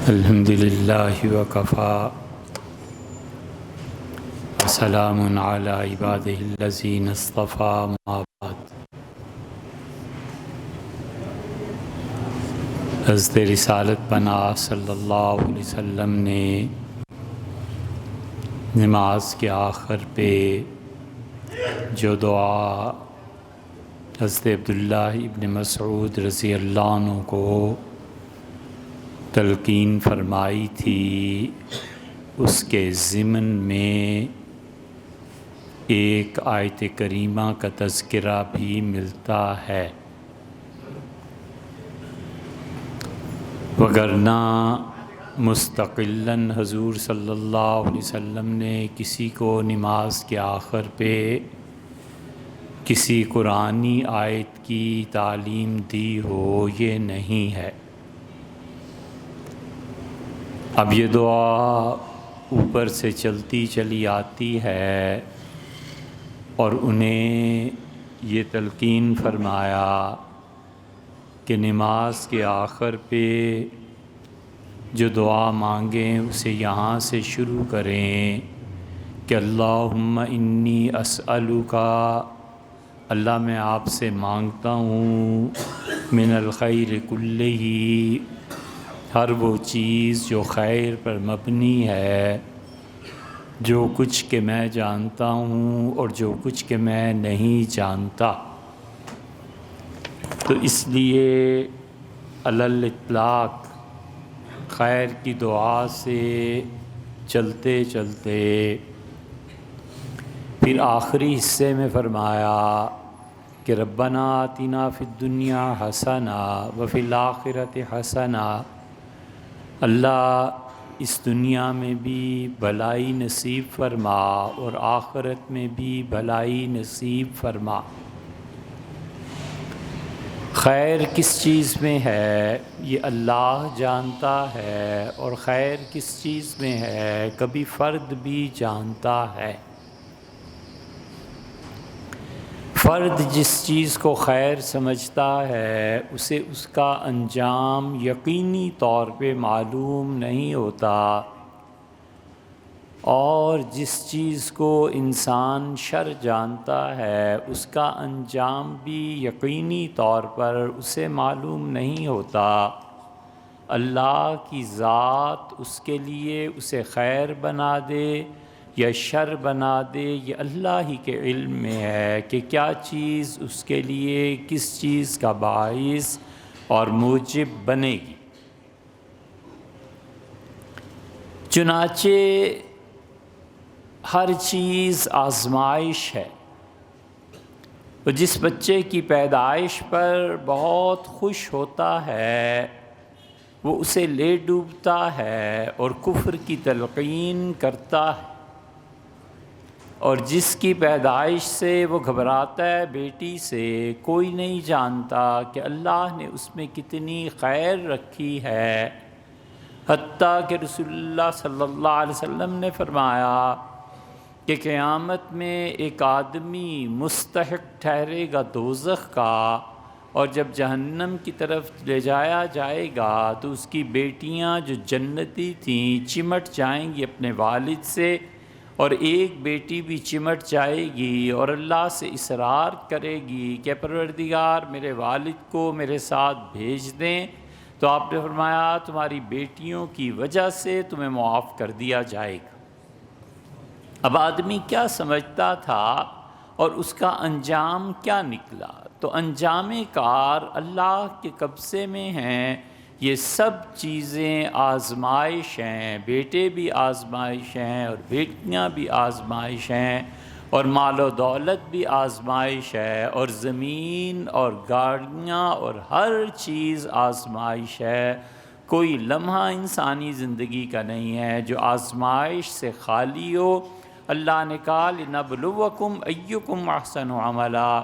الحمد للہ وکفیٰ وسلام علی عبادہ الذین اصطفیٰ اما بعد۔ حضرت رسالت پناہ صلی اللہ علیہ وسلم نے نماز کے آخر پہ جو دعا حضرت عبداللہ ابن مسعود رضی اللہ عنہ کو تلقین فرمائی تھی، اس کے ضمن میں ایک آیت کریمہ کا تذکرہ بھی ملتا ہے، وگرنہ مستقلاً حضور صلی اللہ علیہ وسلم نے کسی کو نماز کے آخر پہ کسی قرآنی آیت کی تعلیم دی ہو یہ نہیں ہے۔ اب یہ دعا اوپر سے چلتی چلی آتی ہے اور انہیں یہ تلقین فرمایا کہ نماز کے آخر پہ جو دعا مانگیں اسے یہاں سے شروع کریں کہ اللہم انی اسألک، اللہ میں آپ سے مانگتا ہوں، من الخیر کلہ، ہر وہ چیز جو خیر پر مبنی ہے، جو کچھ کہ میں جانتا ہوں اور جو کچھ کہ میں نہیں جانتا۔ تو اس لیے علی الاطلاق خیر کی دعا سے چلتے چلتے پھر آخری حصے میں فرمایا کہ ربنا آتنا فی الدنیا حسنہ وفی الآخرۃ حسنہ، اللہ اس دنیا میں بھی بھلائی نصیب فرما اور آخرت میں بھی بھلائی نصیب فرما۔ خیر کس چیز میں ہے یہ اللہ جانتا ہے، اور خیر کس چیز میں ہے کبھی فرد بھی جانتا ہے۔ فرد جس چیز کو خیر سمجھتا ہے اسے اس کا انجام یقینی طور پہ معلوم نہیں ہوتا، اور جس چیز کو انسان شر جانتا ہے اس کا انجام بھی یقینی طور پر اسے معلوم نہیں ہوتا۔ اللہ کی ذات اس کے لیے اسے خیر بنا دے یا شر بنا دے، یہ اللہ ہی کے علم میں ہے کہ کیا چیز اس کے لیے کس چیز کا باعث اور موجب بنے گی۔ چنانچہ ہر چیز آزمائش ہے، اور جس بچے کی پیدائش پر بہت خوش ہوتا ہے وہ اسے لے ڈوبتا ہے اور کفر کی تلقین کرتا ہے، اور جس کی پیدائش سے وہ گھبراتا ہے بیٹی سے، کوئی نہیں جانتا کہ اللہ نے اس میں کتنی خیر رکھی ہے، حتیٰ کہ رسول اللہ صلی اللہ علیہ وسلم نے فرمایا کہ قیامت میں ایک آدمی مستحق ٹھہرے گا دوزخ کا، اور جب جہنم کی طرف لے جایا جائے گا تو اس کی بیٹیاں جو جنتی تھیں چمٹ جائیں گی اپنے والد سے، اور ایک بیٹی بھی چمٹ جائے گی اور اللہ سے اصرار کرے گی کہ پروردگار میرے والد کو میرے ساتھ بھیج دیں، تو آپ نے فرمایا تمہاری بیٹیوں کی وجہ سے تمہیں معاف کر دیا جائے گا۔ اب آدمی کیا سمجھتا تھا اور اس کا انجام کیا نکلا؟ تو انجام کار اللہ کے قبضے میں ہیں، یہ سب چیزیں آزمائش ہیں، بیٹے بھی آزمائش ہیں اور بیٹیاں بھی آزمائش ہیں، اور مال و دولت بھی آزمائش ہے، اور زمین اور گاڑیاں اور ہر چیز آزمائش ہے۔ کوئی لمحہ انسانی زندگی کا نہیں ہے جو آزمائش سے خالی ہو۔ اللہ نے کہا لِنَبْلُوَكُمْ أَيُّكُمْ أَحْسَنُ عَمَلًا،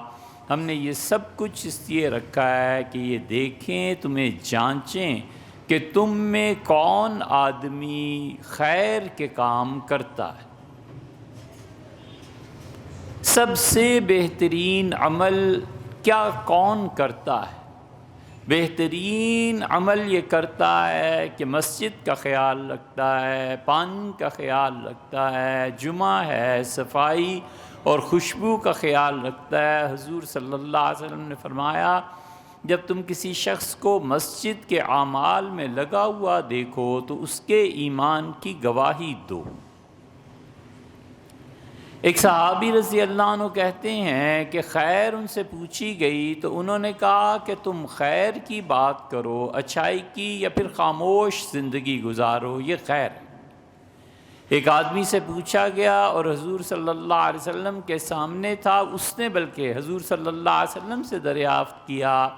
ہم نے یہ سب کچھ اس لیے رکھا ہے کہ یہ دیکھیں، تمہیں جانچیں کہ تم میں کون آدمی خیر کے کام کرتا ہے۔ سب سے بہترین عمل کیا کون کرتا ہے؟ بہترین عمل یہ کرتا ہے کہ مسجد کا خیال رکھتا ہے، پانی کا خیال رکھتا ہے، جمعہ ہے، صفائی اور خوشبو کا خیال رکھتا ہے۔ حضور صلی اللہ علیہ وسلم نے فرمایا جب تم کسی شخص کو مسجد کے اعمال میں لگا ہوا دیکھو تو اس کے ایمان کی گواہی دو۔ ایک صحابی رضی اللہ عنہ کہتے ہیں کہ خیر ان سے پوچھی گئی تو انہوں نے کہا کہ تم خیر کی بات کرو، اچھائی کی، یا پھر خاموش زندگی گزارو، یہ خیر ہے۔ ایک آدمی سے پوچھا گیا اور حضور صلی اللہ علیہ وسلم کے سامنے تھا، اس نے بلکہ حضور صلی اللہ علیہ وسلم سے دریافت کیا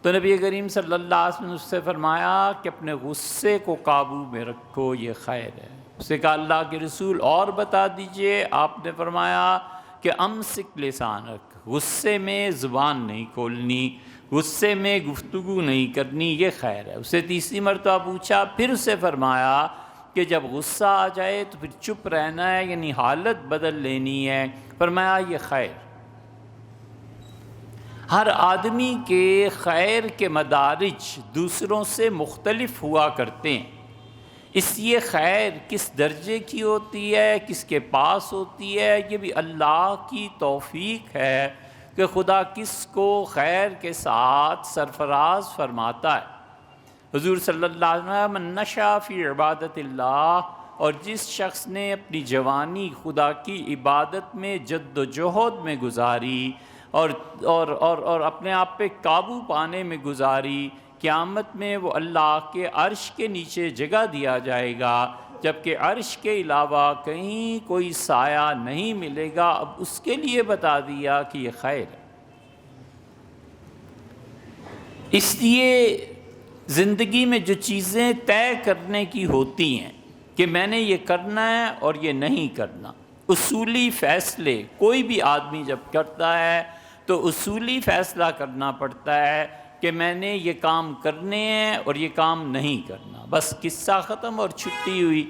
تو نبی کریم صلی اللہ علیہ وسلم نے اس سے فرمایا کہ اپنے غصے کو قابو میں رکھو، یہ خیر ہے۔ اس نے کہا اللہ کے رسول اور بتا دیجئے۔ آپ نے فرمایا کہ امسک لسانک، غصے میں زبان نہیں کھولنی، غصے میں گفتگو نہیں کرنی، یہ خیر ہے۔ اسے تیسری مرتبہ پوچھا، پھر اسے فرمایا کہ جب غصہ آ جائے تو پھر چپ رہنا ہے، یعنی حالت بدل لینی ہے۔ فرمایا یہ خیر۔ ہر آدمی کے خیر کے مدارج دوسروں سے مختلف ہوا کرتے ہیں، اس لیے خیر کس درجے کی ہوتی ہے، کس کے پاس ہوتی ہے، یہ بھی اللہ کی توفیق ہے کہ خدا کس کو خیر کے ساتھ سرفراز فرماتا ہے۔ حضور صلی اللہ علیہ وسلم من نشا فی عبادت اللہ، اور جس شخص نے اپنی جوانی خدا کی عبادت میں جد و جہد میں گزاری اور اپنے آپ پہ قابو پانے میں گزاری، قیامت میں وہ اللہ کے عرش کے نیچے جگہ دیا جائے گا، جبکہ عرش کے علاوہ کہیں کوئی سایہ نہیں ملے گا۔ اب اس کے لیے بتا دیا کہ یہ خیر ہے۔ اس لیے زندگی میں جو چیزیں طے کرنے کی ہوتی ہیں کہ میں نے یہ کرنا ہے اور یہ نہیں کرنا، اصولی فیصلے کوئی بھی آدمی جب کرتا ہے تو اصولی فیصلہ کرنا پڑتا ہے کہ میں نے یہ کام کرنے ہیں اور یہ کام نہیں کرنا، بس قصہ ختم اور چھٹی ہوئی۔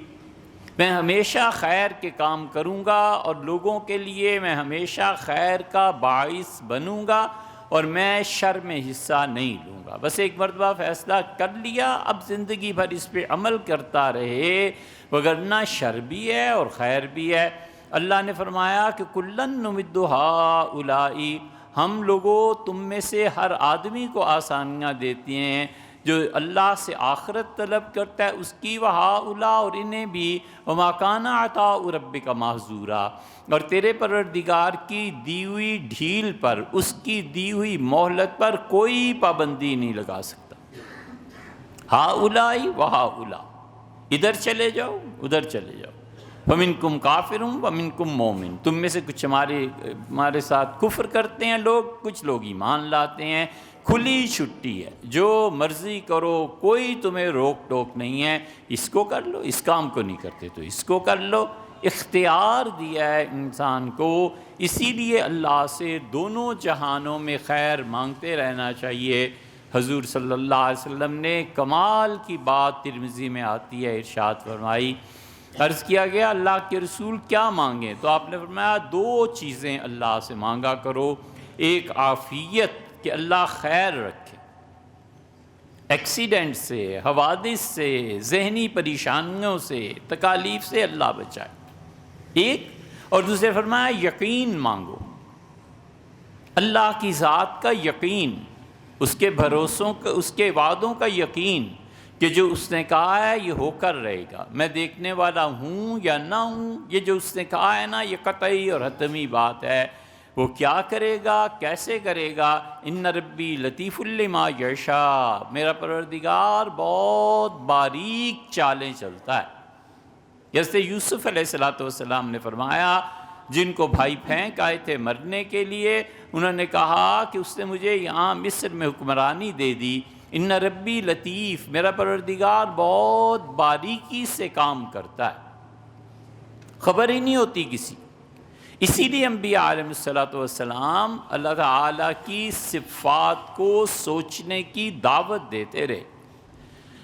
میں ہمیشہ خیر کے کام کروں گا اور لوگوں کے لیے میں ہمیشہ خیر کا باعث بنوں گا اور میں شر میں حصہ نہیں لوں گا۔ بس ایک مرتبہ فیصلہ کر لیا، اب زندگی بھر اس پہ عمل کرتا رہے، وگرنہ شر بھی ہے اور خیر بھی ہے۔ اللہ نے فرمایا کہ کُلًّا نُمِدُّ ہَٰؤُلَاءِ، ہم لوگوں تم میں سے ہر آدمی کو آسانیاں دیتے ہیں جو اللہ سے آخرت طلب کرتا ہے اس کی، وَہَٰؤُلَاء، اور انہیں بھی، وَمَا كَانَ عَطَاءُ رَبِّكَ مَحْظُورًا، اور تیرے پروردگار کی دی ہوئی ڈھیل پر، اس کی دی ہوئی مہلت پر کوئی پابندی نہیں لگا سکتا۔ ہَٰؤُلَاءِ وَہَٰؤُلَاء، ادھر چلے جاؤ ادھر چلے جاؤ، وَمِنْكُمْ كَافِرٌ وَمِنْكُمْ مُؤْمِنٌ، تم میں سے کچھ ہمارے ساتھ کفر کرتے ہیں لوگ، کچھ لوگ ایمان لاتے ہیں۔ کھلی چھٹی ہے، جو مرضی کرو، کوئی تمہیں روک ٹوک نہیں ہے، اس کو کر لو، اس کام کو نہیں کرتے تو اس کو کر لو۔ اختیار دیا ہے انسان کو، اسی لیے اللہ سے دونوں جہانوں میں خیر مانگتے رہنا چاہیے۔ حضور صلی اللہ علیہ وسلم نے کمال کی بات ترمذی میں آتی ہے ارشاد فرمائی، عرض کیا گیا اللہ کے رسول کیا مانگیں؟ تو آپ نے فرمایا دو چیزیں اللہ سے مانگا کرو، ایک عافیت کہ اللہ خیر رکھے، ایکسیڈنٹ سے، حوادث سے، ذہنی پریشانیوں سے، تکالیف سے اللہ بچائے، ایک، اور دوسرے فرمایا یقین مانگو، اللہ کی ذات کا یقین، اس کے بھروسوں کا، اس کے وعدوں کا یقین کہ جو اس نے کہا ہے یہ ہو کر رہے گا، میں دیکھنے والا ہوں یا نہ ہوں، یہ جو اس نے کہا ہے نا یہ قطعی اور حتمی بات ہے، وہ کیا کرے گا، کیسے کرے گا۔ ان ربی لطیف لما یشاء، میرا پروردگار بہت باریک چالیں چلتا ہے۔ جیسے یوسف علیہ السلام نے فرمایا، جن کو بھائی پھینک آئے تھے مرنے کے لیے، انہوں نے کہا کہ اس نے مجھے یہاں مصر میں حکمرانی دے دی، ان ربی لطیف، میرا پروردگار بہت باریکی سے کام کرتا ہے، خبر ہی نہیں ہوتی کسی۔ اسی لیے انبیاء علیہ السلام اللہ تعالیٰ کی صفات کو سوچنے کی دعوت دیتے رہے۔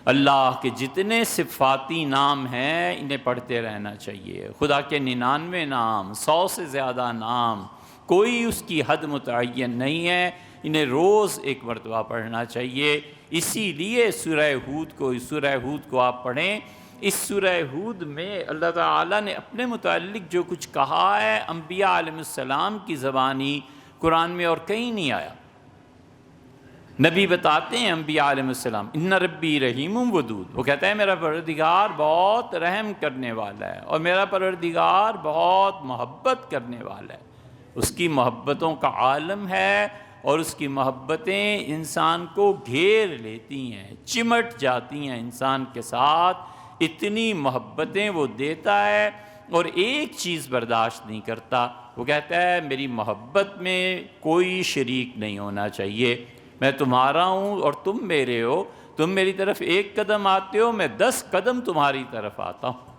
اللہ کے جتنے صفاتی نام ہیں انہیں پڑھتے رہنا چاہیے، خدا کے 99 نام، 100 سے زیادہ نام، کوئی اس کی حد متعین نہیں ہے۔ انہیں روز ایک مرتبہ پڑھنا چاہیے۔ اسی لیے سورہ ہود کو آپ پڑھیں۔ اس سورہ ہود میں اللہ تعالیٰ نے اپنے متعلق جو کچھ کہا ہے انبیاء علیہ السلام کی زبانی، قرآن میں اور کہیں نہیں آیا۔ نبی بتاتے ہیں انبیاء علیہ السلام ان ربی رحیم ودود، وہ کہتا ہے میرا پروردگار بہت رحم کرنے والا ہے اور میرا پروردگار بہت محبت کرنے والا ہے۔ اس کی محبتوں کا عالم ہے اور اس کی محبتیں انسان کو گھیر لیتی ہیں، چمٹ جاتی ہیں انسان کے ساتھ، اتنی محبتیں وہ دیتا ہے اور ایک چیز برداشت نہیں کرتا، وہ کہتا ہے میری محبت میں کوئی شریک نہیں ہونا چاہیے، میں تمہارا ہوں اور تم میرے ہو، تم میری طرف ایک قدم آتے ہو میں 10 قدم تمہاری طرف آتا ہوں،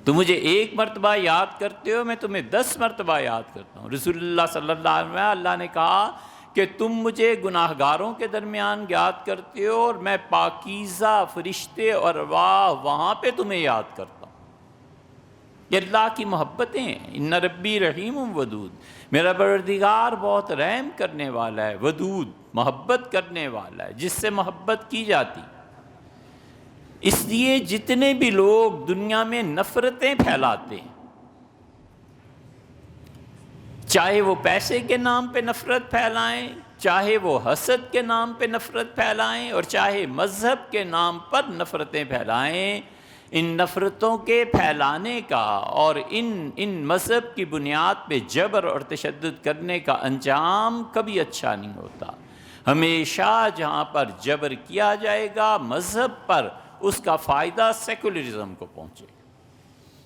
تم مجھے ایک مرتبہ یاد کرتے ہو میں تمہیں 10 مرتبہ یاد کرتا ہوں۔ رسول اللہ صلی اللہ علیہ وسلم اللہ نے کہا کہ تم مجھے گناہگاروں کے درمیان یاد کرتے ہو اور میں پاکیزہ فرشتے اور ارواح وہاں پہ تمہیں یاد کرتا ہوں۔ یہ اللہ کی محبتیں ہیں۔ ان ربی رحیم ودود، میرا پروردگار بہت رحم کرنے والا ہے، ودود محبت کرنے والا ہے، جس سے محبت کی جاتی۔ اس لیے جتنے بھی لوگ دنیا میں نفرتیں پھیلاتے ہیں، چاہے وہ پیسے کے نام پہ نفرت پھیلائیں، چاہے وہ حسد کے نام پہ نفرت پھیلائیں، اور چاہے مذہب کے نام پر نفرتیں پھیلائیں، ان نفرتوں کے پھیلانے کا اور ان مذہب کی بنیاد پہ جبر اور تشدد کرنے کا انجام کبھی اچھا نہیں ہوتا۔ ہمیشہ جہاں پر جبر کیا جائے گا مذہب پر، اس کا فائدہ سیکولرزم کو پہنچے گا۔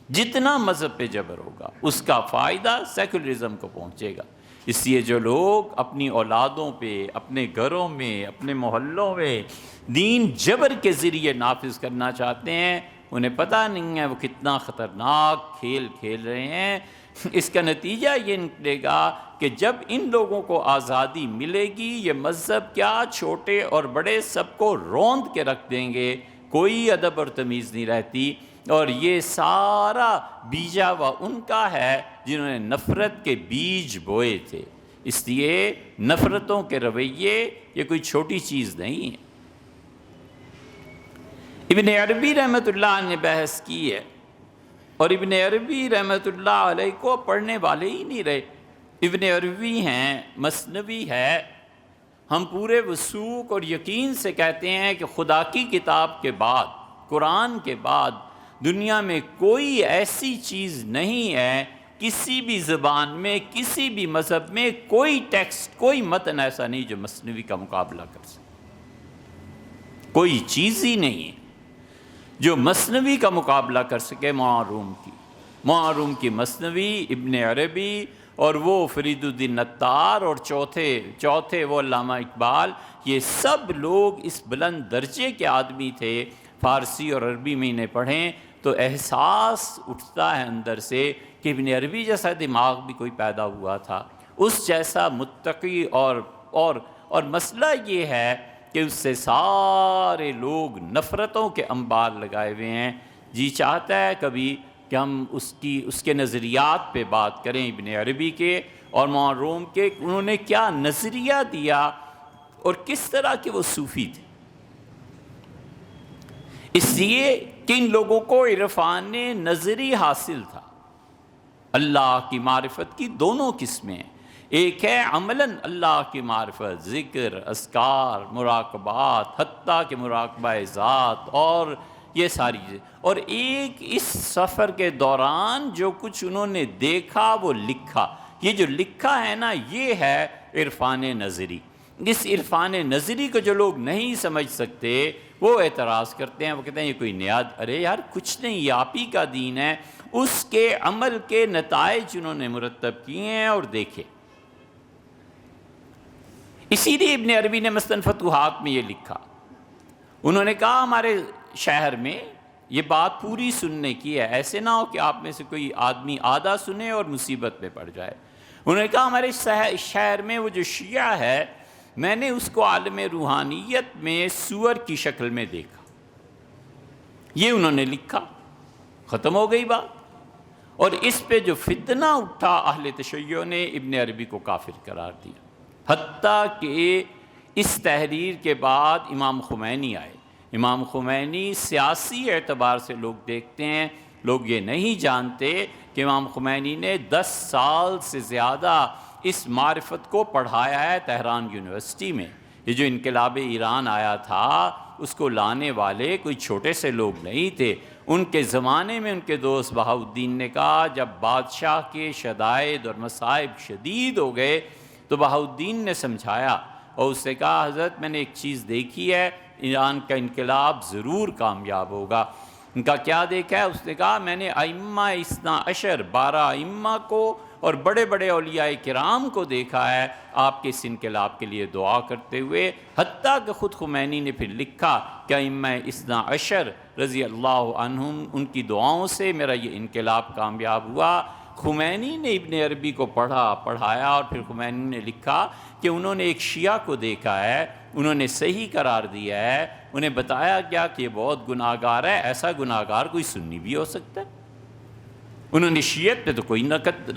جتنا مذہب پہ جبر ہوگا اس کا فائدہ سیکولرزم کو پہنچے گا۔ اس لیے جو لوگ اپنی اولادوں پہ، اپنے گھروں میں، اپنے محلوں میں دین جبر کے ذریعے نافذ کرنا چاہتے ہیں، انہیں پتہ نہیں ہے وہ کتنا خطرناک کھیل کھیل رہے ہیں۔ اس کا نتیجہ یہ نکلے گا کہ جب ان لوگوں کو آزادی ملے گی، یہ مذہب کیا چھوٹے اور بڑے سب کو روند کے رکھ دیں گے، کوئی ادب اور تمیز نہیں رہتی، اور یہ سارا بیجا ہوا ان کا ہے جنہوں نے نفرت کے بیج بوئے تھے۔ اس لیے نفرتوں کے رویے یہ کوئی چھوٹی چیز نہیں ہے۔ ابن عربی رحمۃ اللہ نے بحث کی ہے، اور ابن عربی رحمۃ اللہ علیہ کو پڑھنے والے ہی نہیں رہے۔ ابن عربی ہیں، مثنوی ہے، ہم پورے وثوق اور یقین سے کہتے ہیں کہ خدا کی کتاب کے بعد، قرآن کے بعد دنیا میں کوئی ایسی چیز نہیں ہے، کسی بھی زبان میں، کسی بھی مذہب میں کوئی ٹیکسٹ، کوئی متن ایسا نہیں جو مثنوی کا مقابلہ کر سکے۔ کوئی چیز ہی نہیں ہے جو مثنوی کا مقابلہ کر سکے معروم کی مثنوی، ابن عربی، اور وہ فرید الدین عطار، اور چوتھے وہ علامہ اقبال، یہ سب لوگ اس بلند درجے کے آدمی تھے۔ فارسی اور عربی میں انہیں پڑھیں تو احساس اٹھتا ہے اندر سے کہ ابن عربی جیسا دماغ بھی کوئی پیدا ہوا تھا، اس جیسا متقی، اور مسئلہ یہ ہے کہ اس سے سارے لوگ نفرتوں کے انبار لگائے ہوئے ہیں۔ جی چاہتا ہے کبھی کہ ہم اس کے نظریات پہ بات کریں، ابن عربی کے اور معروم کے، انہوں نے کیا نظریہ دیا اور کس طرح کے وہ صوفی تھے۔ اس لیے کہ ان لوگوں کو عرفان نظری حاصل تھا۔ اللہ کی معرفت کی دونوں قسمیں ہیں، ایک ہے عملاً اللہ کی معرفت، ذکر، اذکار، مراقبات، حتیٰ کہ مراقبہ ذات اور یہ ساری چیزیں، اور ایک اس سفر کے دوران جو کچھ انہوں نے دیکھا وہ لکھا۔ یہ جو لکھا ہے نا، یہ ہے عرفان نظری۔ اس عرفان نظری کو جو لوگ نہیں سمجھ سکتے وہ اعتراض کرتے ہیں، وہ کہتے ہیں یہ کوئی نیا، ارے یار کچھ نہیں، یہ آپ ہی کا دین ہے۔ اس کے عمل کے نتائج انہوں نے مرتب کیے ہیں اور دیکھے۔ اسی لیے ابن عربی نے مثلاً فتوحات میں یہ لکھا، انہوں نے کہا ہمارے شہر میں یہ بات پوری سننے کی ہے، ایسے نہ ہو کہ آپ میں سے کوئی آدمی آدھا سنے اور مصیبت میں پڑ جائے۔ انہوں نے کہا ہمارے شہر میں وہ جو شیعہ ہے، میں نے اس کو عالم روحانیت میں سور کی شکل میں دیکھا۔ یہ انہوں نے لکھا، ختم ہو گئی بات۔ اور اس پہ جو فتنہ اٹھا اہل تشیع نے ابن عربی کو کافر قرار دیا۔ حتیٰ کہ اس تحریر کے بعد امام خمینی آئے۔ امام خمینی سیاسی اعتبار سے لوگ دیکھتے ہیں، لوگ یہ نہیں جانتے کہ امام خمینی نے 10 سال سے زیادہ اس معرفت کو پڑھایا ہے تہران یونیورسٹی میں۔ یہ جو انقلاب ایران آیا تھا اس کو لانے والے کوئی چھوٹے سے لوگ نہیں تھے۔ ان کے زمانے میں ان کے دوست بہاؤالدین نے کہا، جب بادشاہ کے شدائد اور مصائب شدید ہو گئے تو بہاؤالدین نے سمجھایا اور اس سے کہا، حضرت میں نے ایک چیز دیکھی ہے، ایران کا انقلاب ضرور کامیاب ہوگا۔ ان کا کیا دیکھا ہے؟ اس نے کہا، میں نے ائمہ 12 ائمہ کو اور بڑے بڑے اولیاء کرام کو دیکھا ہے آپ کے اس انقلاب کے لیے دعا کرتے ہوئے، حتیٰ کہ خود خمینی نے پھر لکھا کہ ائمہ 12 رضی اللہ عنہم ان کی دعاؤں سے میرا یہ انقلاب کامیاب ہوا۔ خمینی نے ابن عربی کو پڑھایا اور پھر خمینی نے لکھا کہ انہوں نے ایک شیعہ کو دیکھا ہے، انہوں نے صحیح قرار دیا ہے، انہیں بتایا گیا کہ یہ بہت گناہ گار ہے، ایسا گناہ گار کوئی سنی بھی ہو سکتا ہے۔ انہوں نے شیعت پہ تو کوئی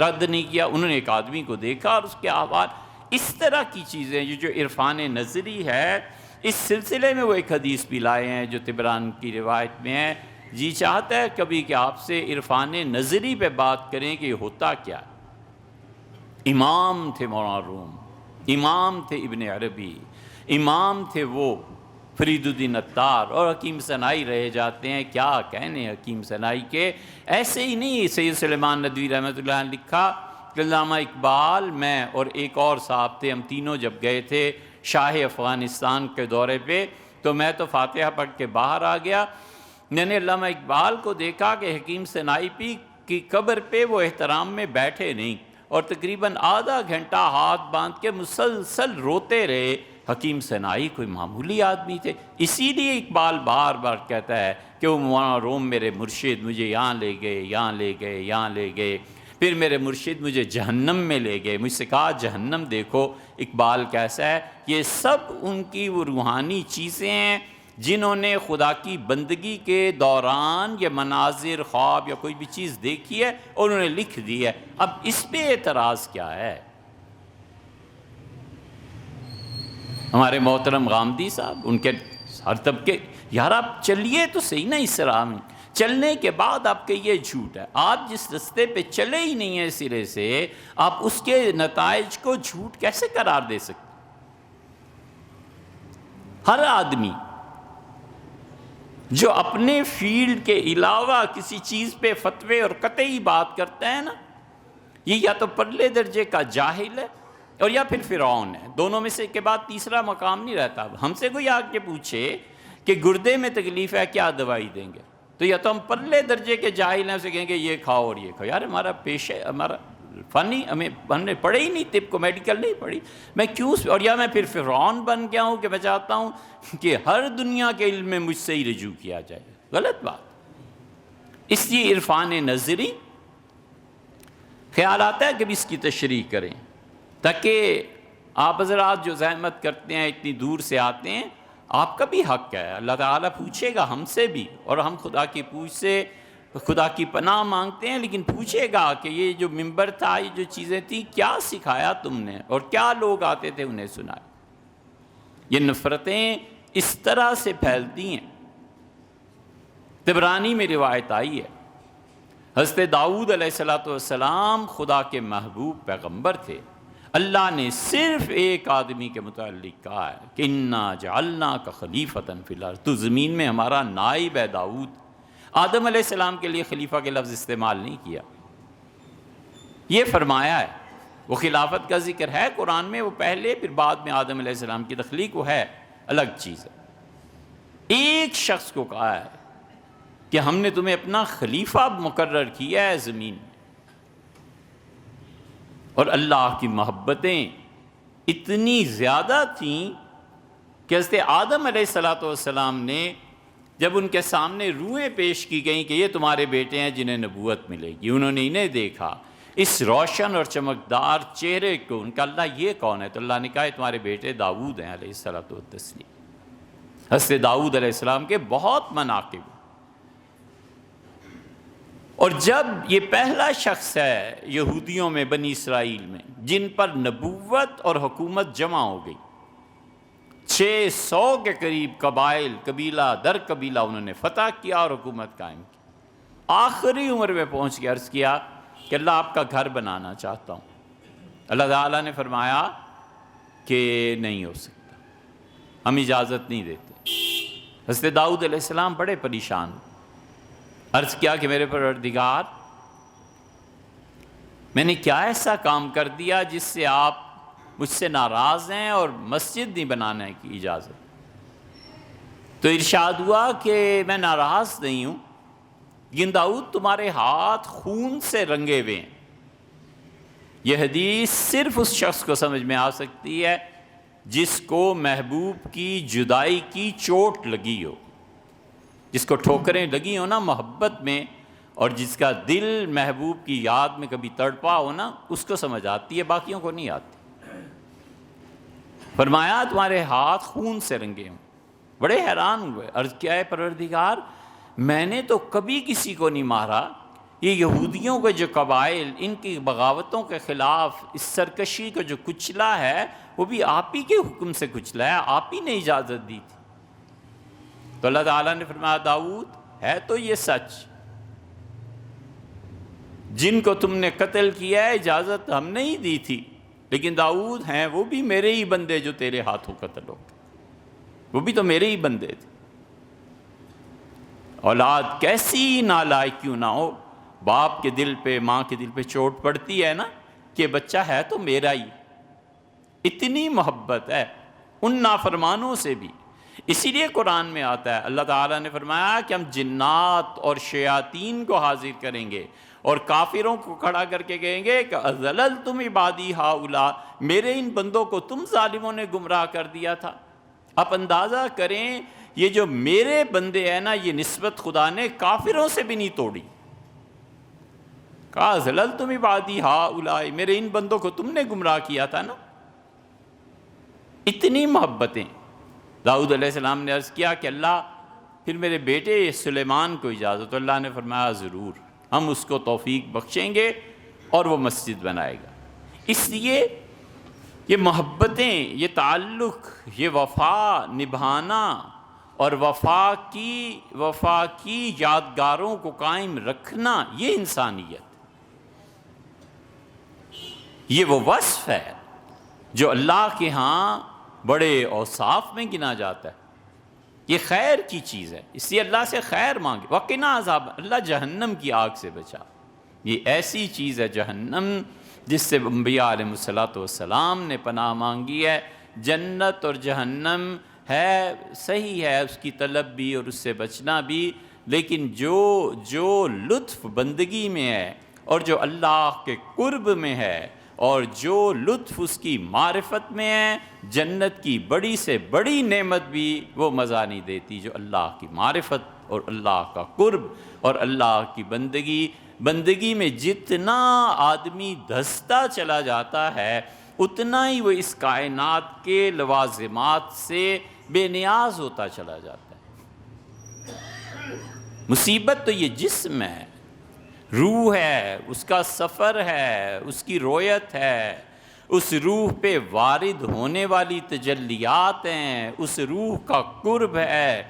رد نہیں کیا، انہوں نے ایک آدمی کو دیکھا اور اس کے احوال۔ اس طرح کی چیزیں یہ جو عرفان نظری ہے، اس سلسلے میں وہ ایک حدیث بھی لائے ہیں جو طبرانی کی روایت میں ہے۔ جی چاہتا ہے کبھی کہ آپ سے عرفان نظری پہ بات کریں کہ یہ ہوتا کیا ہے۔ امام تھے مولانا روم، امام تھے ابن عربی، امام تھے وہ فرید الدین عطار، اور حکیم سنائی رہے جاتے ہیں۔ کیا کہنے حکیم سنائی کے، ایسے ہی نہیں۔ سید سلیمان ندوی رحمۃ اللہ نے لکھا کہ علامہ اقبال، میں اور ایک اور صاحب تھے، ہم تینوں جب گئے تھے شاہ افغانستان کے دورے پہ تو میں تو فاتحہ پڑھ کے باہر آ گیا، میں نے علامہ اقبال کو دیکھا کہ حکیم سنائی کی قبر پہ وہ احترام میں بیٹھے نہیں اور تقریباً آدھا گھنٹہ ہاتھ باندھ کے مسلسل روتے رہے۔ حکیم سنائی کوئی معمولی آدمی تھے، اسی لیے اقبال بار بار کہتا ہے کہ وہ مولانا روم میرے مرشد مجھے یہاں لے گئے، یہاں لے گئے، یہاں لے گئے، پھر میرے مرشد مجھے جہنم میں لے گئے، مجھ سے کہا جہنم دیکھو اقبال کیسا ہے۔ یہ سب ان کی وہ روحانی چیزیں ہیں جنہوں نے خدا کی بندگی کے دوران یہ مناظر، خواب یا کوئی بھی چیز دیکھی ہے اور انہوں نے لکھ دی ہے۔ اب اس پہ اعتراض کیا ہے؟ ہمارے محترم غامدی صاحب، ان کے ہر طبقے، یار آپ چلیے تو صحیح نا اس راہ میں، چلنے کے بعد آپ کے یہ جھوٹ ہے۔ آپ جس رستے پہ چلے ہی نہیں ہیں سرے سے، آپ اس کے نتائج کو جھوٹ کیسے قرار دے سکتے؟ ہر آدمی جو اپنے فیلڈ کے علاوہ کسی چیز پہ فتوے اور قطعی بات کرتا ہے نا، یہ یا تو پرلے درجے کا جاہل ہے اور یا پھر فرعون ہے۔ دونوں میں سے کے بعد تیسرا مقام نہیں رہتا۔ ہم سے کوئی آ کے پوچھے کہ گردے میں تکلیف ہے کیا دوائی دیں گے، تو یا تو ہم پرلے درجے کے جاہل ہیں، اسے کہیں گے یہ کھاؤ اور یہ کھاؤ۔ یار ہمارا پیشہ، ہمارا فنی، ہم نے پڑھے ہی نہیں، طب کو میڈیکل نہیں پڑھی، میں کیوں؟ اور یا میں پھر فرعون بن گیا ہوں کہ میں چاہتا ہوں کہ ہر دنیا کے علم میں مجھ سے ہی رجوع کیا جائے۔ غلط بات۔ اس لیے عرفان نظری خیال آتا ہے کہ اس کی تشریح کریں تاکہ آپ حضرات جو زحمت کرتے ہیں، اتنی دور سے آتے ہیں، آپ کا بھی حق ہے۔ اللہ تعالیٰ پوچھے گا ہم سے بھی، اور ہم خدا کی پوچھ سے خدا کی پناہ مانگتے ہیں، لیکن پوچھے گا کہ یہ جو منبر تھا، یہ جو چیزیں تھیں، کیا سکھایا تم نے اور کیا لوگ آتے تھے انہیں سنائے۔ یہ نفرتیں اس طرح سے پھیلتی ہیں۔ طبرانی میں روایت آئی ہے، حضرت داؤد علیہ السلام خدا کے محبوب پیغمبر تھے۔ اللہ نے صرف ایک آدمی کے متعلق کہا ہے کہ انا جعلناک خلیفۃ فی الارض، تو زمین میں ہمارا نائب ہے داؤد۔ آدم علیہ السلام کے لیے خلیفہ کے لفظ استعمال نہیں کیا، یہ فرمایا ہے۔ وہ خلافت کا ذکر ہے قرآن میں، وہ پہلے پھر بعد میں آدم علیہ السلام کی تخلیق، وہ ہے الگ چیز ہے۔ ایک شخص کو کہا ہے کہ ہم نے تمہیں اپنا خلیفہ مقرر کیا ہے زمین میں، اور اللہ کی محبتیں اتنی زیادہ تھیں کہ حضرت آدم علیہ السلام نے جب ان کے سامنے روحیں پیش کی گئیں کہ یہ تمہارے بیٹے ہیں جنہیں نبوت ملے گی، انہوں نے انہیں دیکھا، اس روشن اور چمکدار چہرے کو، ان کا اللہ یہ کون ہے؟ تو اللہ نے کہا یہ تمہارے بیٹے داؤد ہیں علیہ السلام۔ حضرت داؤد علیہ السلام کے بہت مناقب، اور جب یہ پہلا شخص ہے یہودیوں میں، بنی اسرائیل میں، جن پر نبوت اور حکومت جمع ہو گئی، 600 کے قریب قبائل، قبیلہ در قبیلہ انہوں نے فتح کیا اور حکومت قائم کی، آخری عمر میں پہنچ کے عرض کیا کہ اللہ آپ کا گھر بنانا چاہتا ہوں۔ اللہ تعالیٰ نے فرمایا کہ نہیں ہو سکتا، ہم اجازت نہیں دیتے۔ حضرت داؤد علیہ السلام بڑے پریشان، عرض کیا کہ میرے پروردگار، میں نے کیا ایسا کام کر دیا جس سے آپ مجھ سے ناراض ہیں اور مسجد نہیں بنانے کی اجازت؟ تو ارشاد ہوا کہ میں ناراض نہیں ہوں، لیکن داؤد تمہارے ہاتھ خون سے رنگے ہوئے ہیں۔ یہ حدیث صرف اس شخص کو سمجھ میں آ سکتی ہے جس کو محبوب کی جدائی کی چوٹ لگی ہو، جس کو ٹھوکریں لگی ہو نا محبت میں، اور جس کا دل محبوب کی یاد میں کبھی تڑپا ہو نا، اس کو سمجھ آتی ہے، باقیوں کو نہیں آتی۔ فرمایا تمہارے ہاتھ خون سے رنگے ہوں۔ بڑے حیران ہوئے، عرض کیا ہے پروردگار، میں نے تو کبھی کسی کو نہیں مارا، یہ یہودیوں کے جو قبائل، ان کی بغاوتوں کے خلاف اس سرکشی کو جو کچلا ہے، وہ بھی آپ ہی کے حکم سے کچلا ہے، آپ ہی نے اجازت دی تھی۔ تو اللہ تعالیٰ نے فرمایا داؤد، ہے تو یہ سچ، جن کو تم نے قتل کیا ہے اجازت ہم نے ہی دی تھی، لیکن داؤد ہیں وہ بھی میرے ہی بندے جو تیرے ہاتھوں قتل ہو گئے، وہ بھی تو میرے ہی بندے تھے۔ اولاد کیسی نالائق کیوں نہ ہو، باپ کے دل پہ، ماں کے دل پہ چوٹ پڑتی ہے نا کہ بچہ ہے تو میرا ہی، اتنی محبت ہے ان نافرمانوں سے بھی۔ اسی لیے قرآن میں آتا ہے، اللہ تعالیٰ نے فرمایا کہ ہم جنات اور شیاطین کو حاضر کریں گے اور کافروں کو کھڑا کر کے کہیں گے کہ اضللتم عبادی ہؤلاء، میرے ان بندوں کو تم ظالموں نے گمراہ کر دیا تھا۔ آپ اندازہ کریں، یہ جو میرے بندے ہیں نا، یہ نسبت خدا نے کافروں سے بھی نہیں توڑی۔ کہا اضللتم عبادی ہؤلاء، میرے ان بندوں کو تم نے گمراہ کیا تھا نا۔ اتنی محبتیں۔ داؤد علیہ السلام نے عرض کیا کہ اللہ پھر میرے بیٹے سلیمان کو اجازت؟ تو اللہ نے فرمایا ضرور، ہم اس کو توفیق بخشیں گے اور وہ مسجد بنائے گا۔ اس لیے یہ محبتیں، یہ تعلق، یہ وفا نبھانا اور وفا کی یادگاروں کو قائم رکھنا، یہ انسانیت، یہ وہ وصف ہے جو اللہ کے ہاں بڑے اوصاف میں گنا جاتا ہے۔ یہ خیر کی چیز ہے، اس لیے اللہ سے خیر مانگے۔ وقنا عذاب، اللہ جہنم کی آگ سے بچا۔ یہ ایسی چیز ہے جہنم جس سے انبیاء علیہ السلام نے پناہ مانگی ہے۔ جنت اور جہنم ہے، صحیح ہے اس کی طلب بھی اور اس سے بچنا بھی، لیکن جو لطف بندگی میں ہے اور جو اللہ کے قرب میں ہے اور جو لطف اس کی معرفت میں ہے، جنت کی بڑی سے بڑی نعمت بھی وہ مزہ نہیں دیتی جو اللہ کی معرفت اور اللہ کا قرب اور اللہ کی بندگی میں جتنا آدمی دھستا چلا جاتا ہے، اتنا ہی وہ اس کائنات کے لوازمات سے بے نیاز ہوتا چلا جاتا ہے۔ مصیبت تو یہ جسم ہے، روح ہے، اس کا سفر ہے، اس کی رویت ہے، اس روح پہ وارد ہونے والی تجلیات ہیں، اس روح کا قرب ہے۔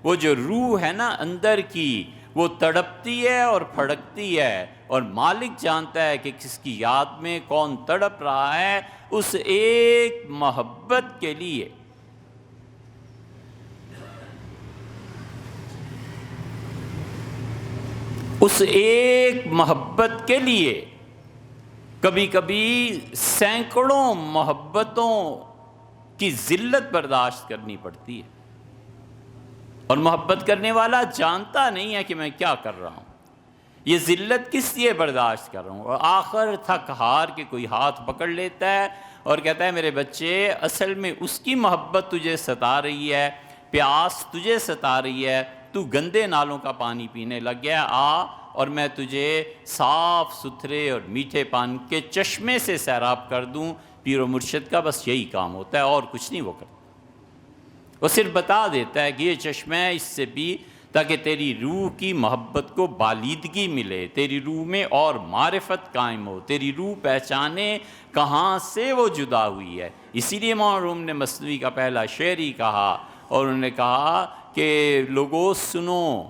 وہ جو روح ہے نا اندر کی، وہ تڑپتی ہے اور پھڑکتی ہے، اور مالک جانتا ہے کہ کس کی یاد میں کون تڑپ رہا ہے، اس ایک محبت کے لیے۔ اس ایک محبت کے لیے کبھی کبھی سینکڑوں محبتوں کی ذلت برداشت کرنی پڑتی ہے، اور محبت کرنے والا جانتا نہیں ہے کہ میں کیا کر رہا ہوں، یہ ذلت کس لیے برداشت کر رہا ہوں، اور آخر تھک ہار کے کوئی ہاتھ پکڑ لیتا ہے اور کہتا ہے میرے بچے، اصل میں اس کی محبت تجھے ستا رہی ہے، پیاس تجھے ستا رہی ہے، تو گندے نالوں کا پانی پینے لگ گیا، آ اور میں تجھے صاف ستھرے اور میٹھے پانی کے چشمے سے سیراب کر دوں۔ پیر و مرشد کا بس یہی کام ہوتا ہے، اور کچھ نہیں وہ کرتا، وہ صرف بتا دیتا ہے کہ یہ چشمہ ہے، اس سے پی تاکہ تیری روح کی محبت کو بالیدگی ملے، تیری روح میں اور معرفت قائم ہو، تیری روح پہچانے کہاں سے وہ جدا ہوئی ہے۔ اسی لیے مولانا روم نے مثنوی کا پہلا شعر ہی کہا، اور انہوں نے کہا کہ لوگو سنو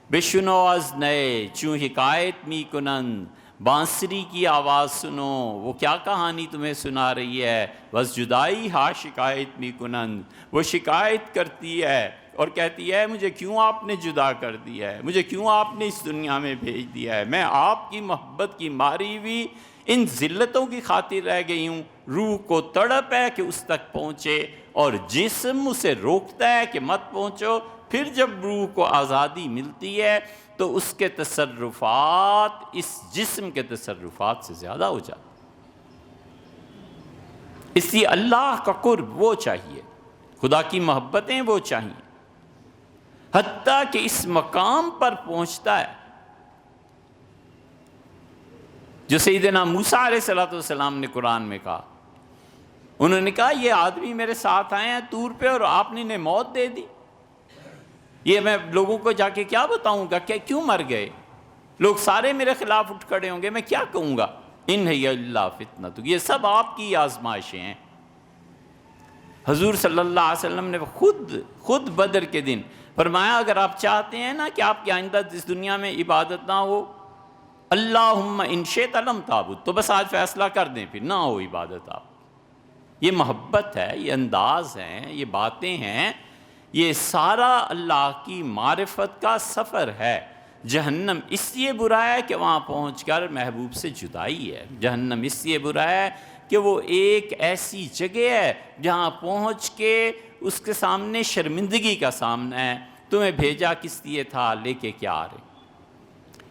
بشنو از نئے چوں حکایت می کنند، بانسری کی آواز سنو، وہ کیا کہانی تمہیں سنا رہی ہے، بس جدائی ہا شکایت می کنند، وہ شکایت کرتی ہے اور کہتی ہے مجھے کیوں آپ نے جدا کر دیا ہے، مجھے کیوں آپ نے اس دنیا میں بھیج دیا ہے، میں آپ کی محبت کی ماری ہوئی ان ذلتوں کی خاطر رہ گئی ہوں۔ روح کو تڑپ ہے کہ اس تک پہنچے، اور جسم اسے روکتا ہے کہ مت پہنچو۔ پھر جب روح کو آزادی ملتی ہے تو اس کے تصرفات اس جسم کے تصرفات سے زیادہ ہو جاتے، اس لیے اللہ کا قرب وہ چاہیے، خدا کی محبتیں وہ چاہیے، حتیٰ کہ اس مقام پر پہنچتا ہے جو سیدنا موسیٰ علیہ السلام نے قرآن میں کہا۔ انہوں نے کہا یہ آدمی میرے ساتھ آئے ہیں طور پہ اور آپ نے انہیں موت دے دی، یہ میں لوگوں کو جا کے کیا بتاؤں گا کہ کیوں مر گئے، لوگ سارے میرے خلاف اٹھ کھڑے ہوں گے، میں کیا کہوں گا، ان ہی اللہ فتنۃ، یہ سب آپ کی آزمائشیں ہیں۔ حضور صلی اللہ علیہ وسلم نے خود بدر کے دن فرمایا اگر آپ چاہتے ہیں نا کہ آپ کی آئندہ اس دنیا میں عبادت نہ ہو، اللہم ان شئت لم تعبد، تو بس آج فیصلہ کر دیں پھر نہ ہو عبادت آپ۔ یہ محبت ہے، یہ انداز ہیں، یہ باتیں ہیں، یہ سارا اللہ کی معرفت کا سفر ہے۔ جہنم اس لیے برا ہے کہ وہاں پہنچ کر محبوب سے جدائی ہے، جہنم اس لیے برا ہے کہ وہ ایک ایسی جگہ ہے جہاں پہنچ کے اس کے سامنے شرمندگی کا سامنا ہے، تمہیں بھیجا کس لیے تھا، لے کے کیا آ رہے۔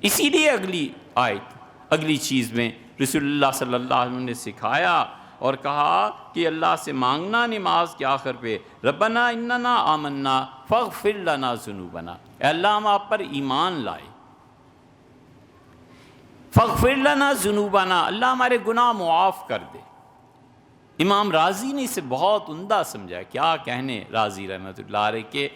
اسی لیے اگلی آیت، اگلی چیز میں رسول اللہ صلی اللہ علیہ وسلم نے سکھایا اور کہا کہ اللہ سے مانگنا نماز کے آخر پہ، ربنا اننا آمنا فاغفر لنا ذنوبنا، اے اللہ ہم آپ پر ایمان لائے، فاغفر لنا ذنوبنا، اللہ ہمارے گناہ معاف کر دے۔ امام رازی نے اسے بہت عمدہ سمجھا، کیا کہنے رازی رحمۃ اللہ علیہ کے،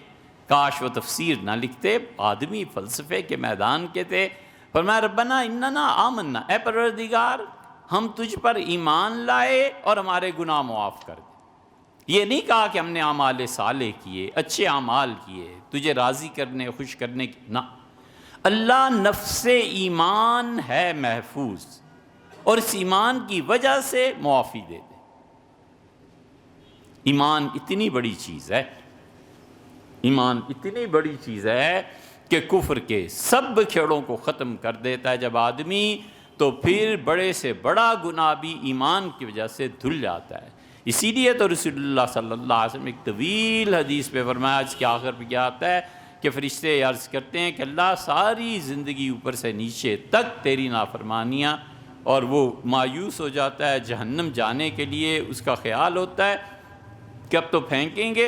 کاش وہ تفسیر نہ لکھتے، آدمی فلسفے کے میدان کے تھے۔ فرمایا ربنا اننا آمنا، اے پروردگار ہم تجھ پر ایمان لائے اور ہمارے گناہ معاف کر دے۔ یہ نہیں کہا کہ ہم نے اعمال صالح کیے، اچھے اعمال کیے تجھے راضی کرنے خوش کرنے کی، نہ، اللہ نفس ایمان ہے محفوظ اور اس ایمان کی وجہ سے معافی دے دے۔ ایمان اتنی بڑی چیز ہے، ایمان اتنی بڑی چیز ہے کہ کفر کے سب کھیڑوں کو ختم کر دیتا ہے جب آدمی، تو پھر بڑے سے بڑا گناہ بھی ایمان کی وجہ سے دھل جاتا ہے۔ اسی لیے تو رسول اللہ صلی اللہ علیہ وسلم ایک طویل حدیث پہ فرمایا، اس کے آخر پہ کیا آتا ہے کہ فرشتے عرض کرتے ہیں کہ اللہ ساری زندگی اوپر سے نیچے تک تیری نافرمانیاں، اور وہ مایوس ہو جاتا ہے جہنم جانے کے لیے، اس کا خیال ہوتا ہے کہ اب تو پھینکیں گے،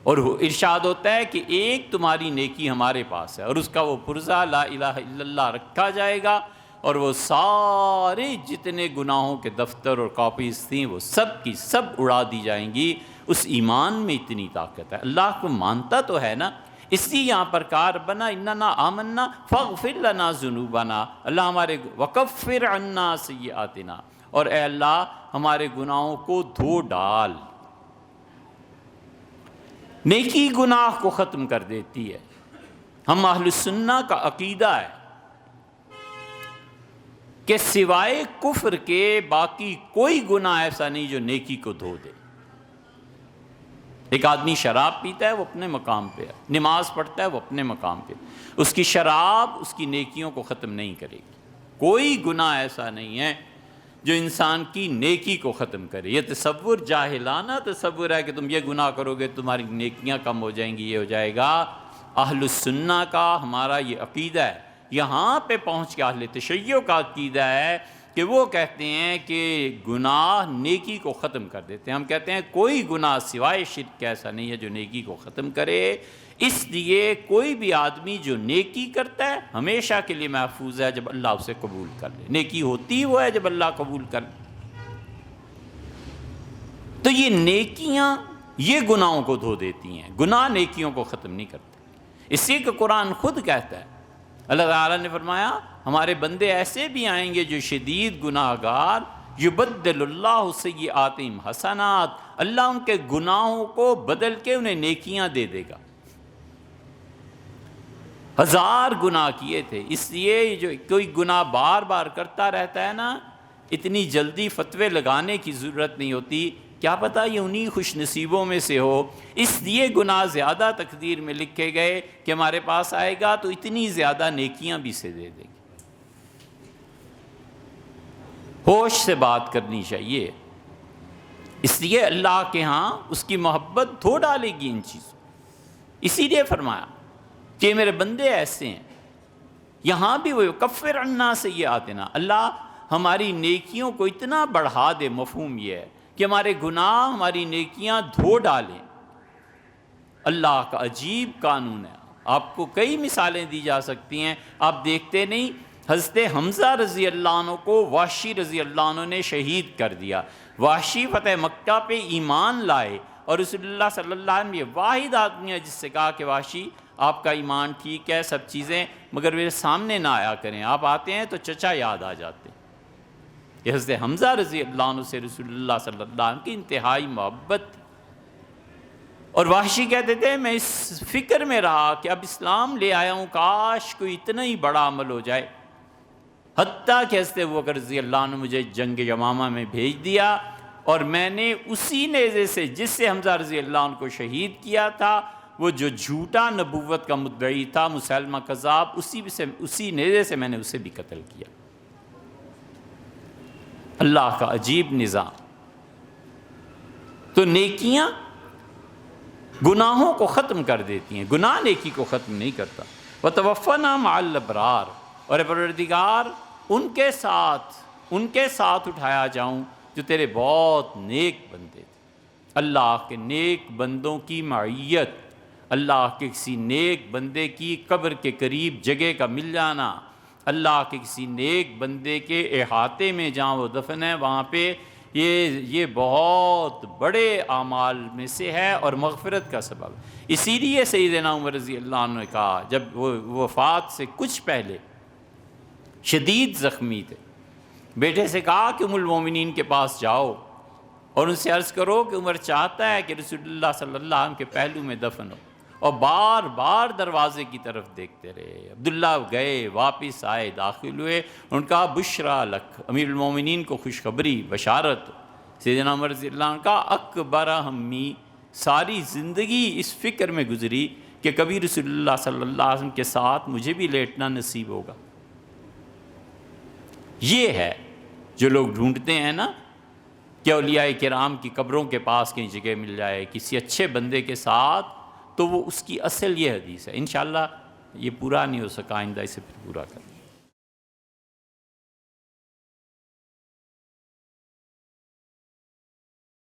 اور ارشاد ہوتا ہے کہ ایک تمہاری نیکی ہمارے پاس ہے، اور اس کا وہ پرزہ لا الہ الا اللہ رکھا جائے گا، اور وہ سارے جتنے گناہوں کے دفتر اور کاپیز تھیں وہ سب کی سب اڑا دی جائیں گی۔ اس ایمان میں اتنی طاقت ہے، اللہ کو مانتا تو ہے نا، اس لیے یہاں پر کہا ربنا اننا آمنا فاغفر لنا ذنوبنا، اللہ ہمارے وکفر عنا سیئاتنا، اور اے اللہ ہمارے گناہوں کو دھو ڈال۔ نیکی گناہ کو ختم کر دیتی ہے۔ ہم اہل سنہ کا عقیدہ ہے کہ سوائے کفر کے باقی کوئی گناہ ایسا نہیں جو نیکی کو دھو دے۔ ایک آدمی شراب پیتا ہے وہ اپنے مقام پہ ہے، نماز پڑھتا ہے وہ اپنے مقام پہ، اس کی شراب اس کی نیکیوں کو ختم نہیں کرے گی۔ کوئی گناہ ایسا نہیں ہے جو انسان کی نیکی کو ختم کرے۔ یہ تصور جاہلانہ تصور ہے کہ تم یہ گناہ کرو گے تمہاری نیکیاں کم ہو جائیں گی، یہ ہو جائے گا۔ اہل السنہ کا ہمارا یہ عقیدہ ہے، یہاں پہ پہنچ کے اہل تشیع کا عقیدہ ہے کہ وہ کہتے ہیں کہ گناہ نیکی کو ختم کر دیتے ہیں۔ ہم کہتے ہیں کوئی گناہ سوائے شرک ایسا نہیں ہے جو نیکی کو ختم کرے، اس لیے کوئی بھی آدمی جو نیکی کرتا ہے ہمیشہ کے لیے محفوظ ہے جب اللہ اسے قبول کر لے۔ نیکی ہوتی وہ ہے جب اللہ قبول کر لے۔ تو یہ نیکیاں یہ گناہوں کو دھو دیتی ہیں، گناہ نیکیوں کو ختم نہیں کرتے۔ اسی کا قرآن خود کہتا ہے، اللہ تعالیٰ نے فرمایا ہمارے بندے ایسے بھی آئیں گے جو شدید گناہ گار، یبدل اللہ سیئاتہم حسنات، اللہ ان کے گناہوں کو بدل کے انہیں نیکیاں دے دے گا۔ 1000 گناہ کیے تھے، اس لیے جو کوئی گناہ بار بار کرتا رہتا ہے نا، اتنی جلدی فتوے لگانے کی ضرورت نہیں ہوتی، کیا پتہ یہ انہی خوش نصیبوں میں سے ہو، اس لیے گناہ زیادہ تقدیر میں لکھے گئے کہ ہمارے پاس آئے گا تو اتنی زیادہ نیکیاں بھی سے دے دے گی۔ ہوش سے بات کرنی چاہیے، اس لیے اللہ کے ہاں اس کی محبت دھو ڈالے گی ان چیزوں۔ اسی لیے فرمایا کہ میرے بندے ایسے ہیں، یہاں بھی وہ کفر عنا سیئاتنا، اللہ ہماری نیکیوں کو اتنا بڑھا دے، مفہوم یہ ہے کہ ہمارے گناہ ہماری نیکیاں دھو ڈالیں۔ اللہ کا عجیب قانون ہے، آپ کو کئی مثالیں دی جا سکتی ہیں، آپ دیکھتے نہیں، حضرت حمزہ رضی اللہ عنہ کو وحشی رضی اللہ عنہ نے شہید کر دیا۔ وحشی فتح مکہ پہ ایمان لائے، اور رسول اللہ صلی اللہ علیہ وسلم یہ واحد آدمی ہے جس سے کہا کہ وحشی آپ کا ایمان ٹھیک ہے، سب چیزیں، مگر میرے سامنے نہ آیا کریں، آپ آتے ہیں تو چچا یاد آ جاتے ہیں۔ یہ حضرت حمزہ رضی اللہ عنہ سے رسول اللہ صلی اللہ علیہ وسلم کی انتہائی محبت تھی۔ اور وحشی کہتے تھے میں اس فکر میں رہا کہ اب اسلام لے آیا ہوں، کاش کوئی اتنا ہی بڑا عمل ہو جائے، حتیٰ کہ حضرت ابوبکر رضی اللہ عنہ مجھے جنگ یمامہ میں بھیج دیا، اور میں نے اسی نیزے سے جس سے حمزہ رضی اللہ عنہ کو شہید کیا تھا، وہ جو جھوٹا نبوت کا مدعی تھا مسیلمہ کذاب، اسی نیزے سے میں نے اسے بھی قتل کیا۔ اللہ کا عجیب نظام۔ تو نیکیاں گناہوں کو ختم کر دیتی ہیں، گناہ نیکی کو ختم نہیں کرتا۔ وَتَوَفَّنَا مَعَ الْأَبْرَارِ، اور اے پروردگار ان کے ساتھ اٹھایا جاؤں جو تیرے بہت نیک بندے تھے۔ اللہ کے نیک بندوں کی معیت، اللہ کے کسی نیک بندے کی قبر کے قریب جگہ کا مل جانا، اللہ کے کسی نیک بندے کے احاطے میں جہاں وہ دفن ہے وہاں پہ یہ بہت بڑے اعمال میں سے ہے اور مغفرت کا سبب۔ اسی لیے سیدنا عمر رضی اللہ عنہ نے کہا، جب وہ وفات سے کچھ پہلے شدید زخمی تھے، بیٹے سے کہا کہ ام المومنین کے پاس جاؤ اور ان سے عرض کرو کہ عمر چاہتا ہے کہ رسول اللہ صلی اللہ علیہ وسلم کے پہلو میں دفن ہو، اور بار بار دروازے کی طرف دیکھتے رہے۔ عبداللہ گئے، واپس آئے، داخل ہوئے، ان کا بشرا لک، امیر المومنین کو خوشخبری، بشارت۔ سیدنا عمر رضی اللہ عنہ کا اکبر ہمی، ساری زندگی اس فکر میں گزری کہ کبھی رسول اللہ صلی اللہ علیہ وسلم کے ساتھ مجھے بھی لیٹنا نصیب ہوگا۔ یہ ہے جو لوگ ڈھونڈتے ہیں نا کہ اولیاء کرام کی قبروں کے پاس کہیں جگہ مل جائے کسی اچھے بندے کے ساتھ، تو وہ اس کی اصل یہ حدیث ہے۔ انشاءاللہ یہ پورا نہیں ہو سکا، آئندہ اسے پھر پورا کریں۔